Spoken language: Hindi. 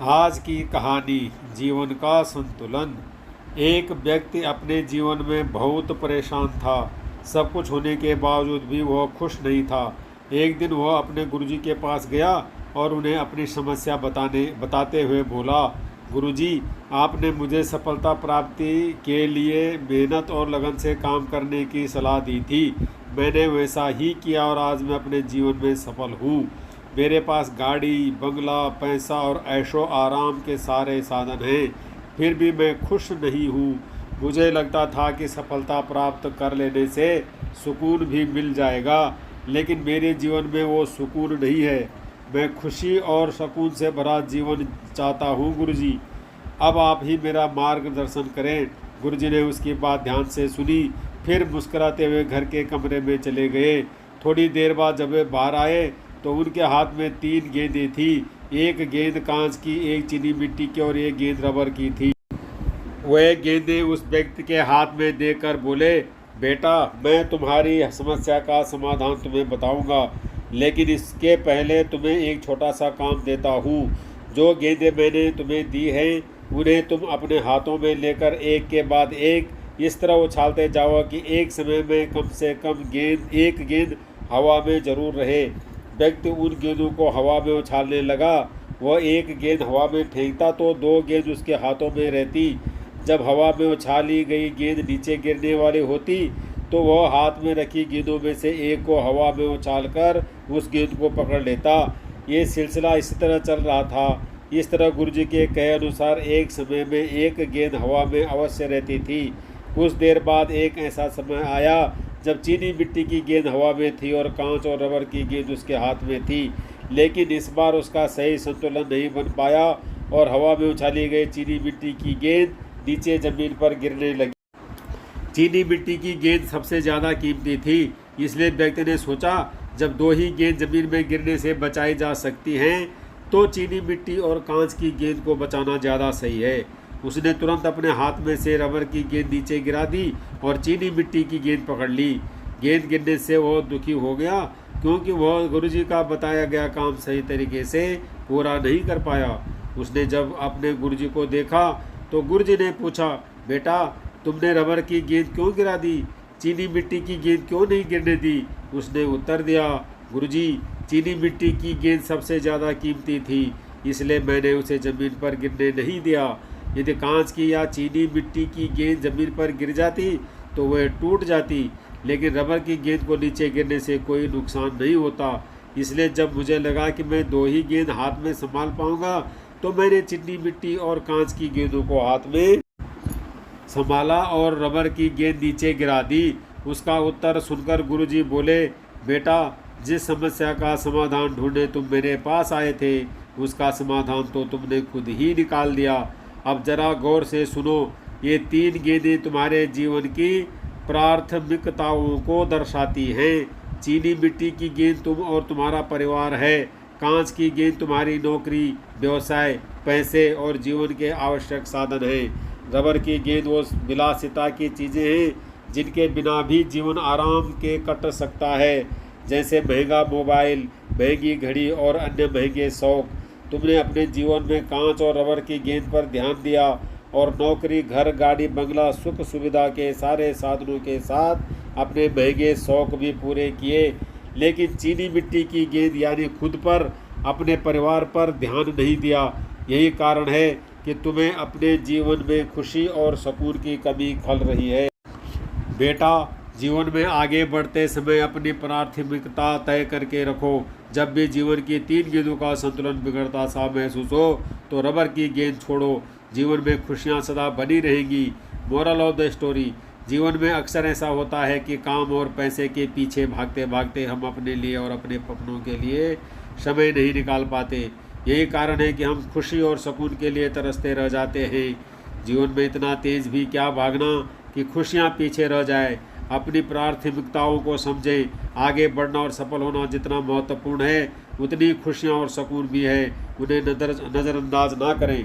आज की कहानी जीवन का संतुलन। एक व्यक्ति अपने जीवन में बहुत परेशान था। सब कुछ होने के बावजूद भी वह खुश नहीं था। एक दिन वह अपने गुरुजी के पास गया और उन्हें अपनी समस्या बताते हुए बोला, गुरुजी, आपने मुझे सफलता प्राप्ति के लिए मेहनत और लगन से काम करने की सलाह दी थी। मैंने वैसा ही किया और आज मैं अपने जीवन में सफल हूँ। मेरे पास गाड़ी, बंगला, पैसा और ऐशो आराम के सारे साधन हैं, फिर भी मैं खुश नहीं हूँ। मुझे लगता था कि सफलता प्राप्त कर लेने से सुकून भी मिल जाएगा, लेकिन मेरे जीवन में वो सुकून नहीं है। मैं खुशी और सुकून से भरा जीवन चाहता हूँ गुरुजी। अब आप ही मेरा मार्गदर्शन करें। गुरुजी ने उसकी बात ध्यान से सुनी, फिर मुस्कुराते हुए घर के कमरे में चले गए। थोड़ी देर बाद जब वे बाहर आए तो उनके हाथ में 3 गेंदें थी। एक गेंद कांच की, एक चीनी मिट्टी की और एक गेंद रबर की थी। वह गेंदें उस व्यक्ति के हाथ में देकर बोले, बेटा, मैं तुम्हारी समस्या का समाधान तुम्हें बताऊंगा, लेकिन इसके पहले तुम्हें एक छोटा सा काम देता हूँ। जो गेंदें मैंने तुम्हें दी हैं उन्हें तुम अपने हाथों में लेकर एक के बाद एक इस तरह उछालते जाओ कि एक समय में कम से कम एक गेंद हवा में जरूर रहे। व्यक्ति उन गेंदों को हवा में उछालने लगा। वह एक गेंद हवा में फेंकता तो 2 गेंद उसके हाथों में रहती। जब हवा में उछाली गई गेंद नीचे गिरने वाली होती तो वह हाथ में रखी गेंदों में से एक को हवा में उछालकर उस गेंद को पकड़ लेता। ये सिलसिला इसी तरह चल रहा था। इस तरह गुरुजी के कहे अनुसार एक समय में एक गेंद हवा में अवश्य रहती थी। कुछ देर बाद एक ऐसा समय आया जब चीनी मिट्टी की गेंद हवा में थी और कांच और रबर की गेंद उसके हाथ में थी, लेकिन इस बार उसका सही संतुलन नहीं बन पाया और हवा में उछाली गई चीनी मिट्टी की गेंद नीचे जमीन पर गिरने लगी। चीनी मिट्टी की गेंद सबसे ज़्यादा कीमती थी, इसलिए व्यक्ति ने सोचा, जब 2 ही गेंद जमीन में गिरने से बचाई जा सकती हैं तो चीनी मिट्टी और कांच की गेंद को बचाना ज़्यादा सही है। उसने तुरंत अपने हाथ में से रबर की गेंद नीचे गिरा दी और चीनी मिट्टी की गेंद पकड़ ली। गेंद गिरने से वह दुखी हो गया क्योंकि वह गुरुजी का बताया गया काम सही तरीके से पूरा नहीं कर पाया। उसने जब अपने गुरुजी को देखा तो गुरुजी ने पूछा, बेटा, तुमने रबर की गेंद क्यों गिरा दी? चीनी मिट्टी की गेंद क्यों नहीं गिरने दी? उसने उत्तर दिया, गुरुजी, चीनी मिट्टी की गेंद सबसे ज़्यादा कीमती थी, इसलिए मैंने उसे ज़मीन पर गिरने नहीं दिया। यदि कांच की या चीनी मिट्टी की गेंद ज़मीन पर गिर जाती तो वह टूट जाती, लेकिन रबर की गेंद को नीचे गिरने से कोई नुकसान नहीं होता। इसलिए जब मुझे लगा कि मैं 2 ही गेंद हाथ में संभाल पाऊंगा तो मैंने चीनी मिट्टी और कांच की गेंदों को हाथ में संभाला और रबर की गेंद नीचे गिरा दी। उसका उत्तर सुनकर गुरुजी बोले, बेटा, जिस समस्या का समाधान ढूंढने तुम मेरे पास आए थे उसका समाधान तो तुमने खुद ही निकाल दिया। अब जरा गौर से सुनो। ये 3 गेंदें तुम्हारे जीवन की प्राथमिकताओं को दर्शाती हैं। चीनी मिट्टी की गेंद तुम और तुम्हारा परिवार है। कांच की गेंद तुम्हारी नौकरी, व्यवसाय, पैसे और जीवन के आवश्यक साधन हैं। रबर की गेंद वो विलासिता की चीज़ें हैं जिनके बिना भी जीवन आराम के कट सकता है, जैसे महंगा मोबाइल, महंगी घड़ी और अन्य महंगे शौक। तुमने अपने जीवन में कांच और रबर की गेंद पर ध्यान दिया और नौकरी, घर, गाड़ी, बंगला, सुख सुविधा के सारे साधनों के साथ अपने महंगे शौक भी पूरे किए, लेकिन चीनी मिट्टी की गेंद यानी खुद पर, अपने परिवार पर ध्यान नहीं दिया। यही कारण है कि तुम्हें अपने जीवन में खुशी और सुकून की कमी खल रही है। बेटा, जीवन में आगे बढ़ते समय अपनी प्राथमिकता तय करके रखो। जब भी जीवन की 3 गेंदों का संतुलन बिगड़ता सा महसूस हो तो रबर की गेंद छोड़ो। जीवन में खुशियां सदा बनी रहेंगी। मोरल ऑफ द स्टोरी, जीवन में अक्सर ऐसा होता है कि काम और पैसे के पीछे भागते भागते हम अपने लिए और अपने सपनों के लिए समय नहीं निकाल पाते। यही कारण है कि हम खुशी और सुकून के लिए तरसते रह जाते हैं। जीवन में इतना तेज भी क्या भागना कि खुशियाँ पीछे रह जाए। अपनी प्राथमिकताओं को समझें। आगे बढ़ना और सफल होना जितना महत्वपूर्ण है उतनी खुशियाँ और सुकून भी है। उन्हें नज़रअंदाज ना करें।